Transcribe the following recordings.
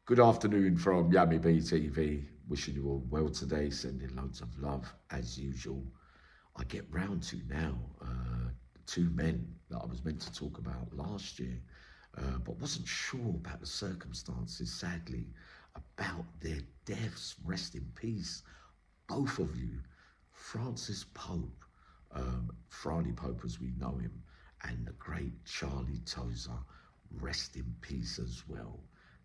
Good afternoon from Yummy BTV. Wishing you all well today. Sending loads of love as usual. I get round to now two men that I was meant to talk about last year, but wasn't sure about the circumstances, sadly, about their deaths. Rest in peace, both of you. Francis Pope, Franny Pope as we know him, and the great Charlie Tozer. Rest in peace as well.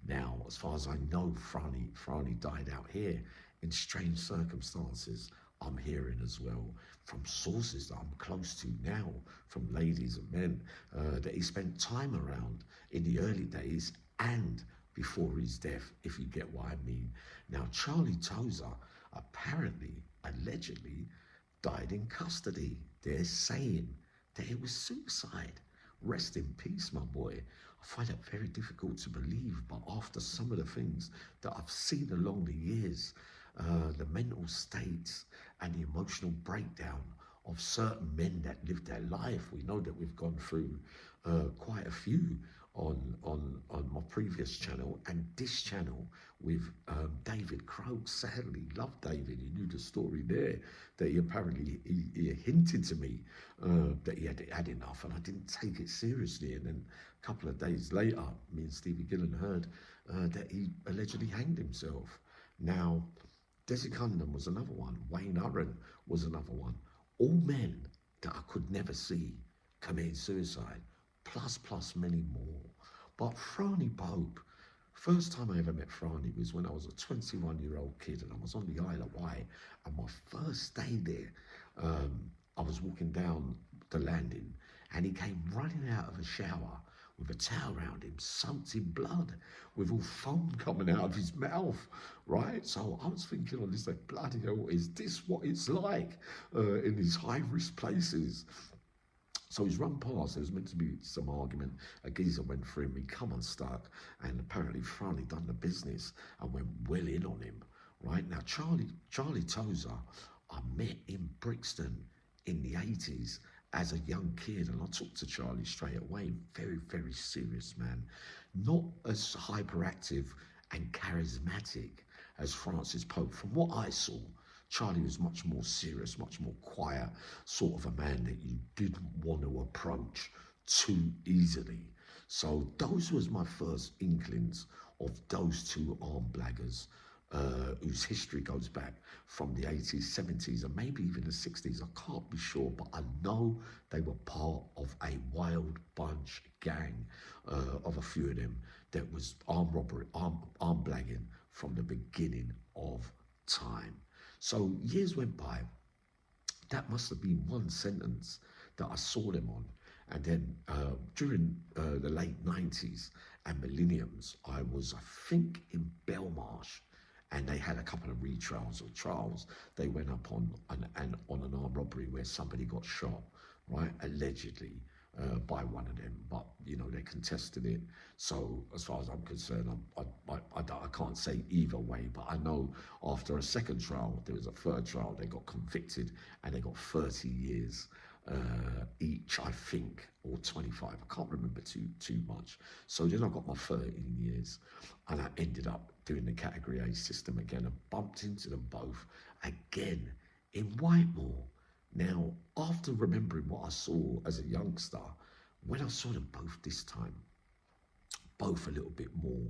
Now, as far as I know, Franny died out here in strange circumstances. I'm hearing as well from sources that I'm close to now, from ladies and men, that he spent time around in the early days and before his death, if you get what I mean. Now, Charlie Tozer apparently, allegedly, died in custody. They're saying that it was suicide. Rest in peace, my boy. I find it very difficult to believe, but after some of the things that I've seen along the years, the mental states and the emotional breakdown of certain men that live their life, we know that we've gone through quite a few on my previous channel and this channel with David Croak. Sadly, loved David. He knew the story there that he apparently he hinted to me that he had enough, and I didn't take it seriously. And then a couple of days later, me and Stevie Gillen heard that he allegedly hanged himself. Now, Desi Cunningham was another one. Wayne Urran was another one. All men that I could never see committing suicide, plus many more. But Franny Pope, first time I ever met Franny was when I was a 21-year-old kid and I was on the Isle of Wight. And my first day there, I was walking down the landing and he came running out of a shower with a towel around him, soaked in blood, with all foam coming out of his mouth, right? So I was thinking on this, like, bloody hell, is this what it's like in these high-risk places? So he's run past. There was meant to be some argument. A geezer went for him. He come unstuck, and apparently Franny done the business and went well in on him. Right now, Charlie Tozer, I met in Brixton in the 80s as a young kid, and I talked to Charlie straight away. Very serious man, not as hyperactive and charismatic as Francis Pope. From what I saw, Charlie was much more serious, much more quiet, sort of a man that you didn't want to approach too easily. So those was my first inklings of those two armed blaggers, whose history goes back from the 80s, 70s, and maybe even the 60s. I can't be sure, but I know they were part of a wild bunch gang of a few of them that was armed robbery, armed blagging from the beginning of time. So years went by. That must have been one sentence that I saw them on. And then during the late 90s and millenniums, I was, I think, in Belmarsh, and they had a couple of retrials or trials. They went up on an armed robbery where somebody got shot, right, allegedly by one of them, but you know they contested it. So as far as I'm concerned, I can't say either way, but I know after a second trial, there was a third trial, they got convicted and they got 30 years each, I think, or 25. I can't remember too much. So then I got my 13 years, and I ended up doing the Category A system again and bumped into them both again in Whitemore. Now, after remembering what I saw as a youngster, when I saw them both this time, both a little bit more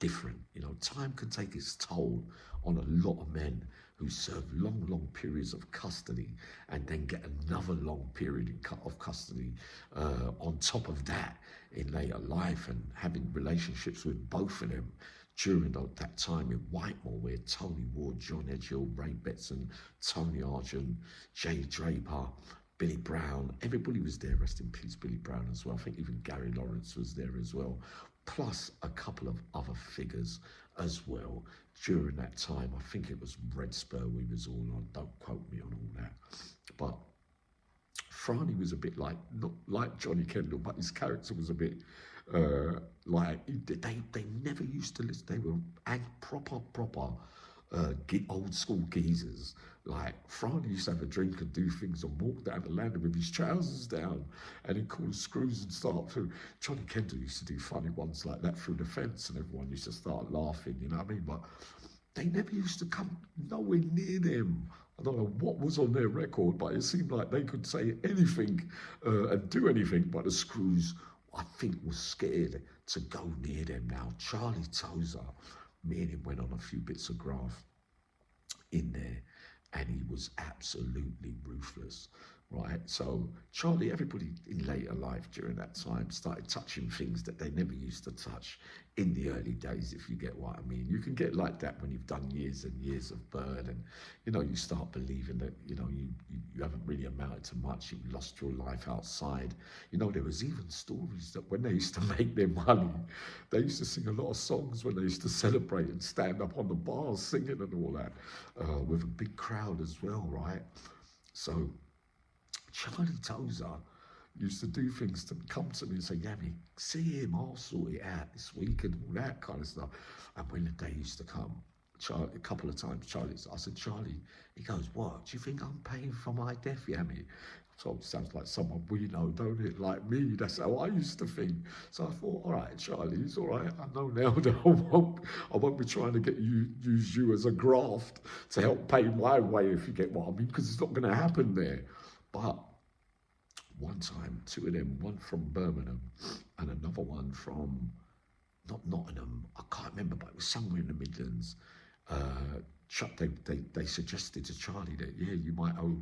different. You know, time can take its toll on a lot of men who serve long periods of custody and then get another long period of custody on top of that in later life, and having relationships with both of them during that time in Whitemore, where Tony Ward, John Edgehill, Ray Betson, Tony Argent, Jay Draper, Billy Brown, everybody was there. Rest in peace, Billy Brown as well. I think even Gary Lawrence was there as well, plus a couple of other figures as well during that time. I think it was Red Spur we was all on. Don't quote me on all that. But Franny was a bit like, not like Johnny Kendall, but his character was a bit like, they never used to listen. They were proper old school geezers. Like, Franny used to have a drink and do things and walk down the landing with his trousers down and he'd call the screws and start through. Johnny Kendall used to do funny ones like that through the fence and everyone used to start laughing, you know what I mean? But they never used to come nowhere near them. I don't know what was on their record, but it seemed like they could say anything and do anything, but the Screws, I think, was scared to go near them. Now, Charlie Tozer, me and him went on a few bits of graft in there, and he was absolutely ruthless, right? So Charlie, everybody in later life during that time started touching things that they never used to touch in the early days, if you get what I mean. You can get like that when you've done years and years of bird and, you know, you start believing that, you know, you haven't really amounted to much, you've lost your life outside. You know, there was even stories that when they used to make their money, they used to sing a lot of songs when they used to celebrate and stand up on the bars singing and all that, with a big crowd as well, right? So Charlie Tozer used to do things to come to me and say, Yami, see him, I'll sort it out this week and all that kind of stuff. And when the day used to come, Charlie, a couple of times, I said, Charlie, he goes, what, do you think I'm paying for my death, Yami? So it sounds like someone we know, don't it? Like me, that's how I used to think. So I thought, all right, Charlie, it's all right. I know now that I won't be trying to use you as a graft to help pay my way, if you get what I mean, because it's not going to happen there. But one time, two of them, one from Birmingham and another one from, not Nottingham, I can't remember, but it was somewhere in the Midlands. They suggested to Charlie that, yeah, you might owe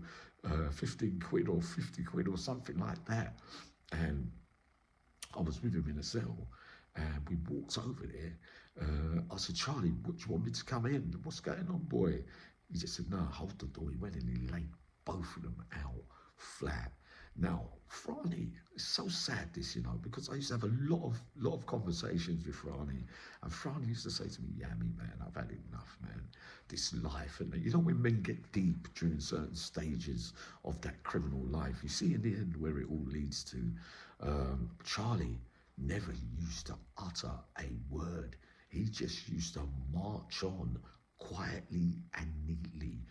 15 quid or 50 quid or something like that. And I was with him in a cell and we walked over there. I said, Charlie, what do you want me to come in? What's going on, boy? He just said, no, hold the door. He went in and he laid both of them out flat. Now, Franny, it's so sad this, you know, because I used to have a lot of conversations with Franny, and Franny used to say to me, Yami, man, I've had enough, man, this life. And you know, when men get deep during certain stages of that criminal life, you see in the end where it all leads to. Charlie never used to utter a word. He just used to march on quietly and neatly.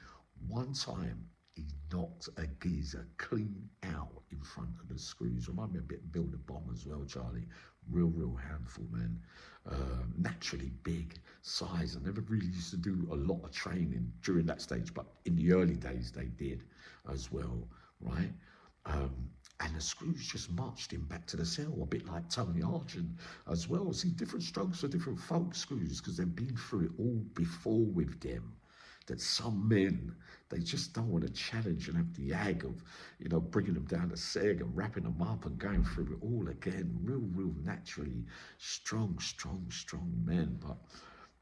One time, he knocked a geezer clean out in front of the Screws. Remind me a bit of Bill the Bomb as well, Charlie. Real handful, man. Naturally big, size. I never really used to do a lot of training during that stage, but in the early days they did as well, right? And the Screws just marched him back to the cell, a bit like Tony Argent as well. See, different strokes for different folk, Screws, because they've been through it all before with them. That some men, they just don't want to challenge and have the ag of, you know, bringing them down the seg and wrapping them up and going through it all again. Real naturally strong men. But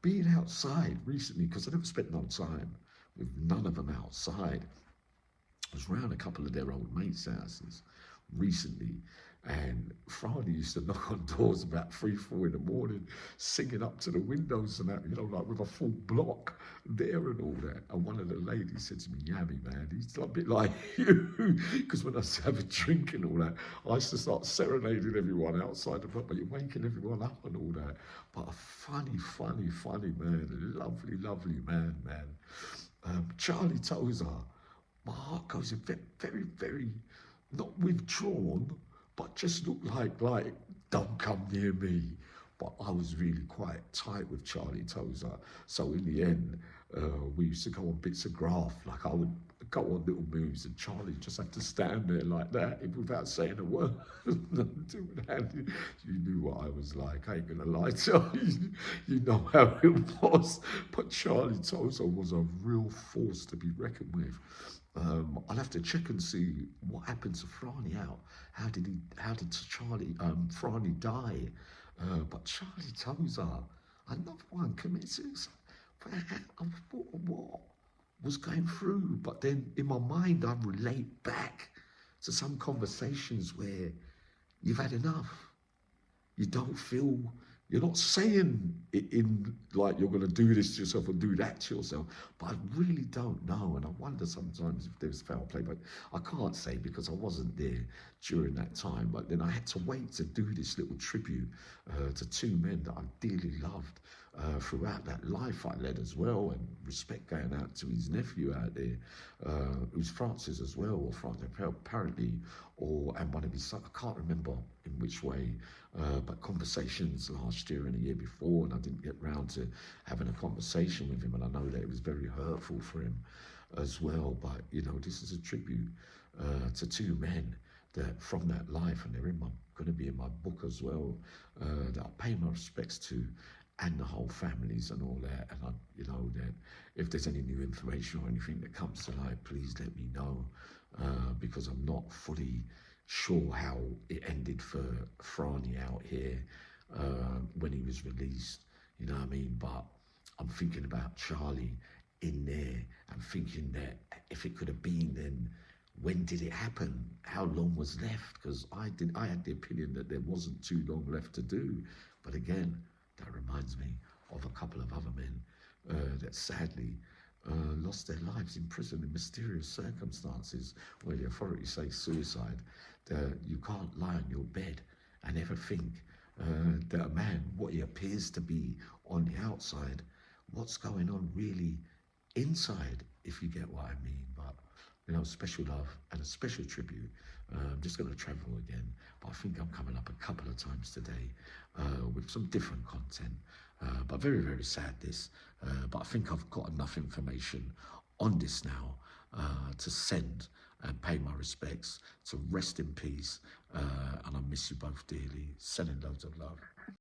being outside recently, because I never spent no time with none of them outside, I was round a couple of their old mates' houses recently, and Franny used to knock on doors about 3-4 in the morning, singing up to the windows and that, you know, like with a full block there and all that. And one of the ladies said to me, Yami, man, he's a bit like you, because when I used to have a drink and all that, I used to start serenading everyone outside the block, but you're waking everyone up and all that. But a funny man, a lovely man. Charlie Tozer, my heart goes in very, not withdrawn, but just looked like, don't come near me. But I was really quite tight with Charlie Tozer. So in the end, we used to go on bits of graft. Like I would go on little moves and Charlie just had to stand there like that without saying a word. You knew what I was like. I ain't gonna lie to you. You know how it was. But Charlie Tozer was a real force to be reckoned with. I'll have to check and see what happened to Franny out. How did Franny die? But Charlie Tozer, another one committed suicide. I thought, what was going through? But then in my mind, I relate back to some conversations where you've had enough. You don't feel, you're not saying in like you're going to do this to yourself or do that to yourself. But I really don't know, and I wonder sometimes if there's foul play, but I can't say because I wasn't there during that time. But then I had to wait to do this little tribute to two men that I dearly loved throughout that life I led as well, and respect going out to his nephew out there, who's Francis as well, or Francis apparently, and one of his sons. I can't remember in which way, but conversations last year and the year before, and I didn't get round to having a conversation with him, and I know that it was very hurtful for him as well. But you know, this is a tribute to two men that from that life, and they're going to be in my book as well, that I pay my respects to, and the whole families and all that. And I, you know, that if there's any new information or anything that comes to light, please let me know, because I'm not fully sure how it ended for Franny out here when he was released. You know what I mean? But I'm thinking about Charlie in there and thinking that if it could have been, then when did it happen? How long was left? Because I had the opinion that there wasn't too long left to do. But again, that reminds me of a couple of other men that sadly lost their lives in prison in mysterious circumstances, where the authorities say suicide. That you can't lie on your bed and ever think that a man, what he appears to be on the outside, what's going on really inside, if you get what I mean. But you know, special love and a special tribute. I'm just going to travel again, but I think I'm coming up a couple of times today with some different content. But very, very sad this. But I think I've got enough information on this now to send and pay my respects, to rest in peace. And I miss you both dearly. Sending loads of love.